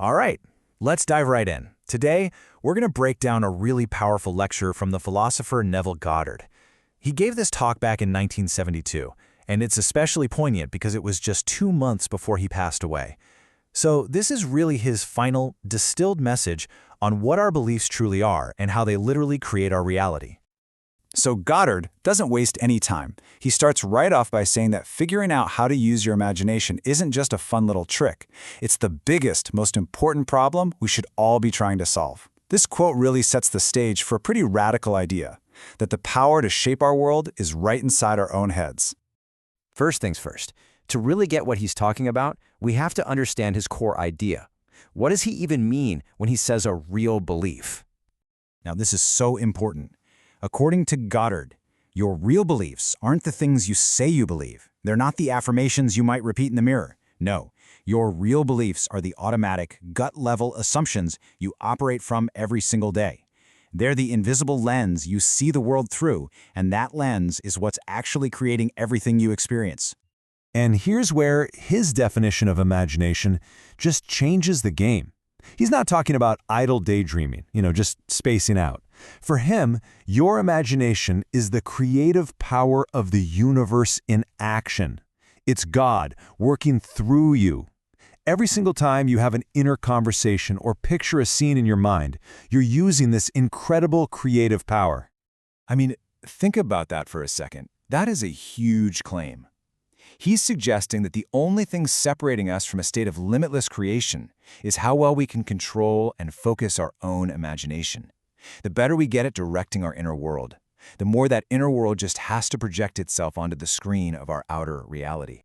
All right, let's dive right in. Today, we're going to break down a really powerful lecture from the philosopher Neville Goddard. He gave this talk back in 1972, and it's especially poignant because it was just 2 months before he passed away. So this is really his final, distilled message on what our beliefs truly are and how they literally create our reality. So Goddard doesn't waste any time. He starts right off by saying that figuring out how to use your imagination isn't just a fun little trick. It's the biggest, most important problem we should all be trying to solve. This quote really sets the stage for a pretty radical idea, that the power to shape our world is right inside our own heads. First things first, to really get what he's talking about, we have to understand his core idea. What does he even mean when he says a real belief? Now, this is so important. According to Goddard, your real beliefs aren't the things you say you believe. They're not the affirmations you might repeat in the mirror. No, your real beliefs are the automatic, gut-level assumptions you operate from every single day. They're the invisible lens you see the world through, and that lens is what's actually creating everything you experience. And here's where his definition of imagination just changes the game. He's not talking about idle daydreaming, just spacing out. For him, your imagination is the creative power of the universe in action. It's God working through you. Every single time you have an inner conversation or picture a scene in your mind, you're using this incredible creative power. I mean, think about that for a second. That is a huge claim. He's suggesting that the only thing separating us from a state of limitless creation is how well we can control and focus our own imagination. The better we get at directing our inner world, the more that inner world just has to project itself onto the screen of our outer reality.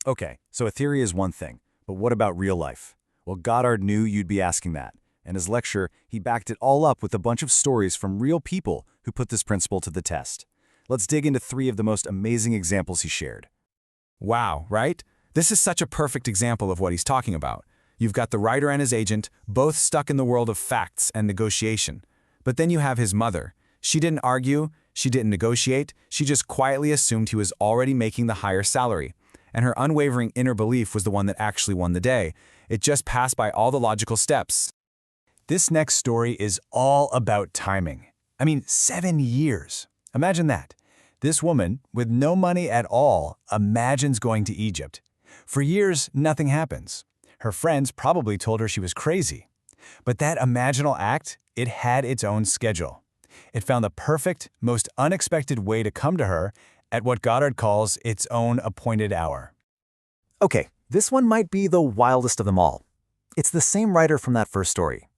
Okay, so a theory is one thing, but what about real life? Well, Goddard knew you'd be asking that. In his lecture, he backed it all up with a bunch of stories from real people who put this principle to the test. Let's dig into 3 of the most amazing examples he shared. Wow, right? This is such a perfect example of what he's talking about. You've got the writer and his agent, both stuck in the world of facts and negotiation. But then you have his mother. She didn't argue, she didn't negotiate, she just quietly assumed he was already making the higher salary. And her unwavering inner belief was the one that actually won the day. It just passed by all the logical steps. This next story is all about timing. 7 years. Imagine that. This woman, with no money at all, imagines going to Egypt. For years, nothing happens. Her friends probably told her she was crazy. But that imaginal act, it had its own schedule. It found the perfect, most unexpected way to come to her at what Goddard calls its own appointed hour. Okay, this one might be the wildest of them all. It's the same writer from that first story.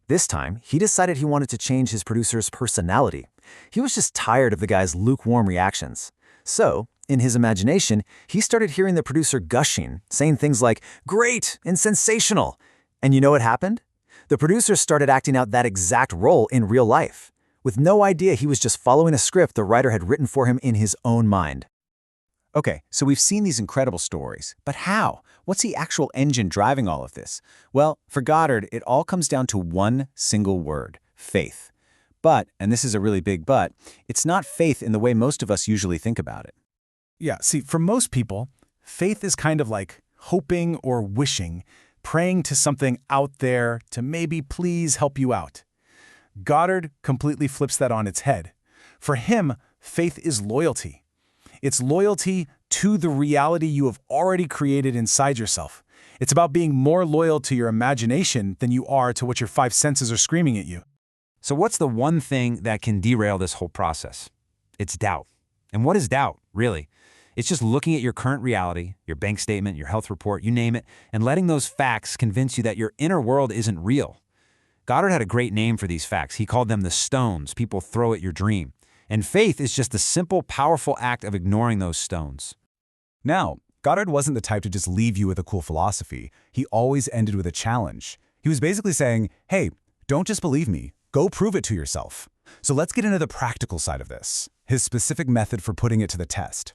This time, he decided he wanted to change his producer's personality. He was just tired of the guy's lukewarm reactions. So, in his imagination, he started hearing the producer gushing, saying things like, "Great" and "sensational." And you know what happened? The producer started acting out that exact role in real life, with no idea he was just following a script the writer had written for him in his own mind. Okay, so we've seen these incredible stories, but how? What's the actual engine driving all of this? Well, for Goddard, it all comes down to one single word: faith. But, and this is a really big but, it's not faith in the way most of us usually think about it. Yeah, see, for most people, faith is kind of like hoping or wishing, praying to something out there to maybe please help you out. Goddard completely flips that on its head. For him, faith is loyalty. It's loyalty to the reality you have already created inside yourself. It's about being more loyal to your imagination than you are to what your 5 senses are screaming at you. So what's the one thing that can derail this whole process? It's doubt. And what is doubt, really? It's just looking at your current reality, your bank statement, your health report, you name it, and letting those facts convince you that your inner world isn't real. Goddard had a great name for these facts. He called them the stones people throw at your dream. And faith is just the simple, powerful act of ignoring those stones. Now, Goddard wasn't the type to just leave you with a cool philosophy. He always ended with a challenge. He was basically saying, hey, don't just believe me, go prove it to yourself. So let's get into the practical side of this, his specific method for putting it to the test.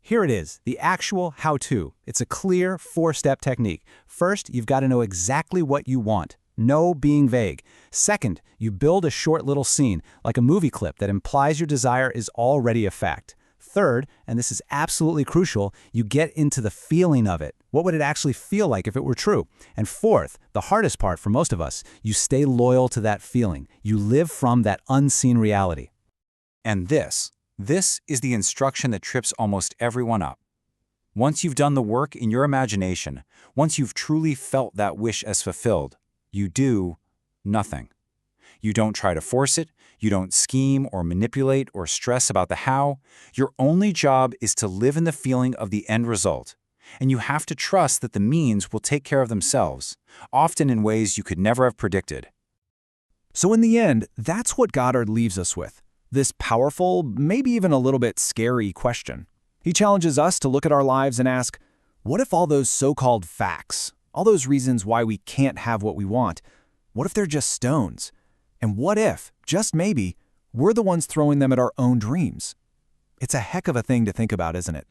Here it is, the actual how-to. It's a clear 4-step technique. First, you've got to know exactly what you want. No being vague. Second, you build a short little scene, like a movie clip that implies your desire is already a fact. Third, and this is absolutely crucial, you get into the feeling of it. What would it actually feel like if it were true? And fourth, the hardest part for most of us, you stay loyal to that feeling. You live from that unseen reality. And this is the instruction that trips almost everyone up. Once you've done the work in your imagination, once you've truly felt that wish as fulfilled, you do nothing. You don't try to force it, you don't scheme or manipulate or stress about the how. Your only job is to live in the feeling of the end result. And you have to trust that the means will take care of themselves, often in ways you could never have predicted. So in the end, that's what Goddard leaves us with. This powerful, maybe even a little bit scary question. He challenges us to look at our lives and ask, what if all those so-called facts, all those reasons why we can't have what we want, what if they're just stones? And what if, just maybe, we're the ones throwing them at our own dreams? It's a heck of a thing to think about, isn't it?